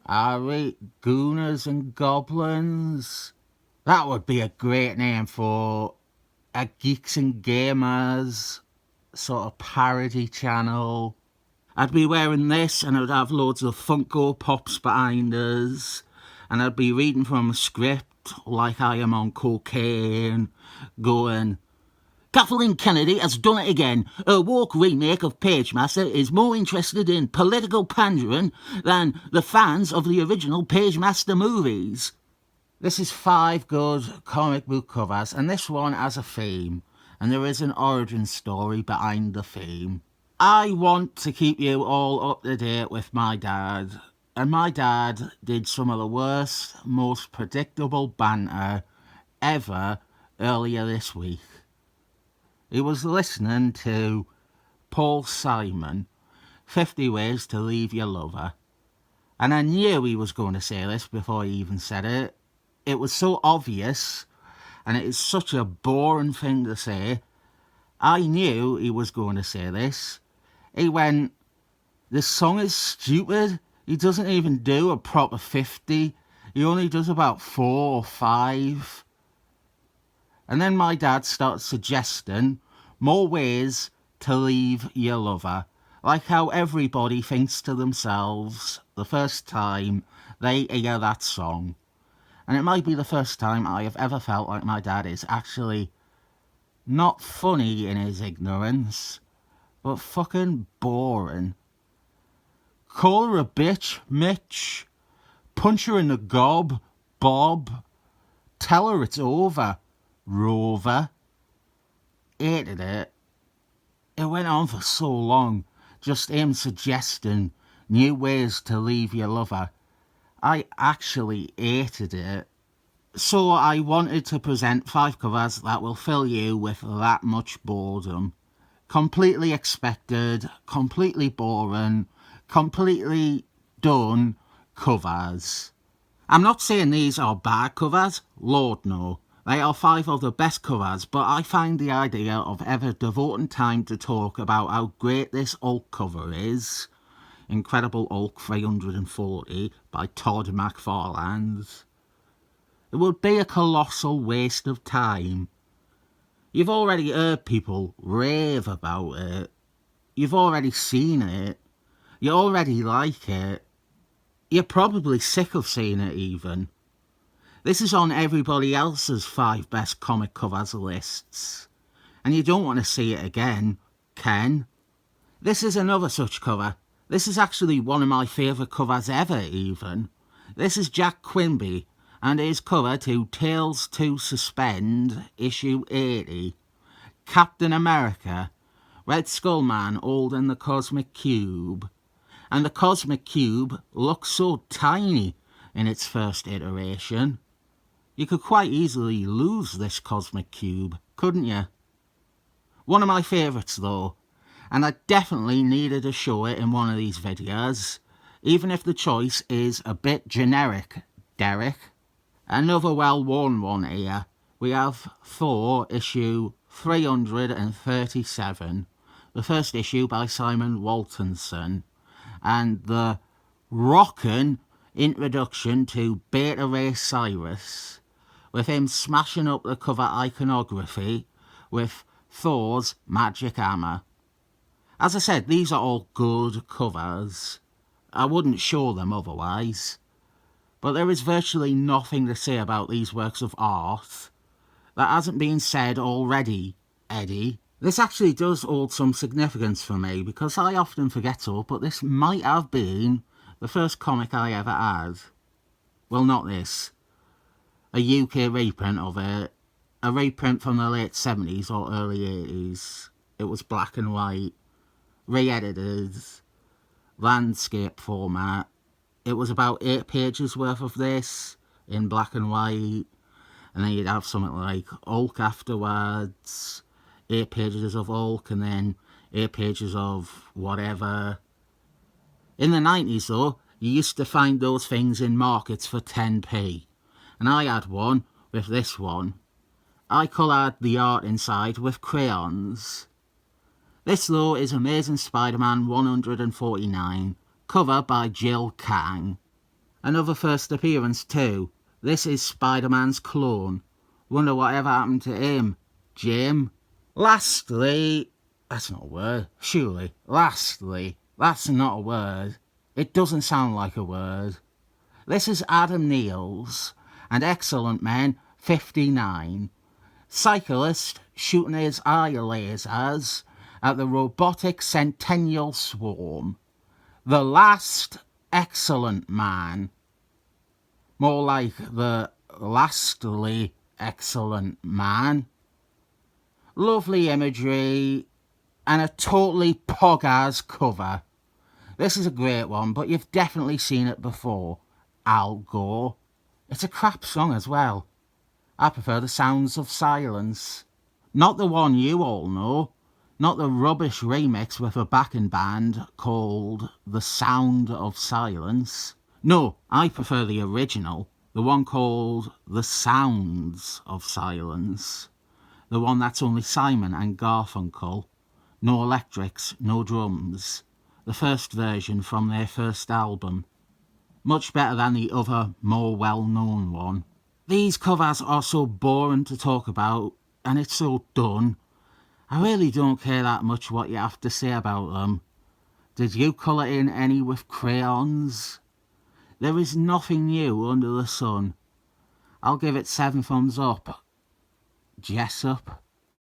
Harry, Gooners and Goblins. That would be a great name for a Geeks and Gamers sort of parody channel. I'd be wearing this and I'd have loads of Funko Pops behind us, and I'd be reading from a script like I am on cocaine, going, Kathleen Kennedy has done it again. Her woke remake of Pagemaster is more interested in political pandering than the fans of the original Pagemaster movies. This is 5 good comic book covers, and this one has a theme, and there is an origin story behind the theme. I want to keep you all up to date with my dad, and my dad did some of the worst, most predictable banter ever earlier this week. He was listening to Paul Simon, 50 Ways to Leave Your Lover, and I knew he was going to say this before he even said it. It was so obvious, and it is such a boring thing to say. I knew he was going to say this. He went, this song is stupid. He doesn't even do a proper 50. He only does about 4 or 5. And then my dad started suggesting more ways to leave your lover. Like how everybody thinks to themselves the first time they hear that song. And it might be the first time I have ever felt like my dad is actually not funny in his ignorance, but fucking boring. Call her a bitch, Mitch. Punch her in the gob, Bob. Tell her it's over, Rover. Hated it. It went on for so long, just him suggesting new ways to leave your lover. I actually hated it. So I wanted to present 5 covers that will fill you with that much boredom. Completely expected, completely boring, completely done covers. I'm not saying these are bad covers, Lord no. They are 5 of the best covers, but I find the idea of ever devoting time to talk about how great this Hulk cover is, Incredible Hulk 340 by Todd McFarlane, it would be a colossal waste of time. You've already heard people rave about it. You've already seen it. You already like it. You're probably sick of seeing it even. This is on everybody else's 5 best comic covers lists. And you don't want to see it again, Ken. This is another such cover. This is actually one of my favourite covers ever, even. This is Jack Quimby, and his cover to Tales to Suspend, issue 80. Captain America, Red Skull Man holding the Cosmic Cube. And the Cosmic Cube looks so tiny in its first iteration. You could quite easily lose this Cosmic Cube, couldn't you? One of my favourites though, and I definitely needed to show it in one of these videos, even if the choice is a bit generic, Derek. Another well-worn one here. We have Thor issue 337, the first issue by Simon Waltonson, and the rockin' introduction to Beta Ray Cyrus, with him smashing up the cover iconography with Thor's magic hammer. As I said, these are all good covers. I wouldn't show them otherwise. But there is virtually nothing to say about these works of art that hasn't been said already, Eddie. This actually does hold some significance for me because I often forget to, but this might have been the first comic I ever had. Well, not this. A UK reprint of it. A reprint from the late 70s or early 80s. It was black and white. Re-edited, landscape format. It was about 8 pages worth of this in black and white, and then you'd have something like Hulk afterwards, 8 pages of Hulk, and then 8 pages of whatever. In the 90s though, you used to find those things in markets for 10p, and I had one with this one. I coloured the art inside with crayons. This though is Amazing Spider-Man 149, cover by Jill Kang. Another first appearance too. This is Spider-Man's clone. Wonder whatever happened to him. Jim. Lastly, that's not a word, surely. Lastly, that's not a word. It doesn't sound like a word. This is Adam Neal's, an excellent man, 59. Cyclist shooting his eye lasers at the robotic Centennial Swarm. The last excellent man. More like the lastly excellent man. Lovely imagery and a totally pog-ass cover. This is a great one, but you've definitely seen it before. Al Gore. It's a crap song as well. I prefer the Sounds of Silence. Not the one you all know. Not the rubbish remix with a backing band called The Sound of Silence. No, I prefer the original. The one called The Sounds of Silence. The one that's only Simon and Garfunkel. No electrics, no drums. The first version from their first album. Much better than the other, more well-known one. These covers are so boring to talk about, and it's so done. I really don't care that much what you have to say about them. Did you colour in any with crayons? There is nothing new under the sun. I'll give it 7 thumbs up. Jessup.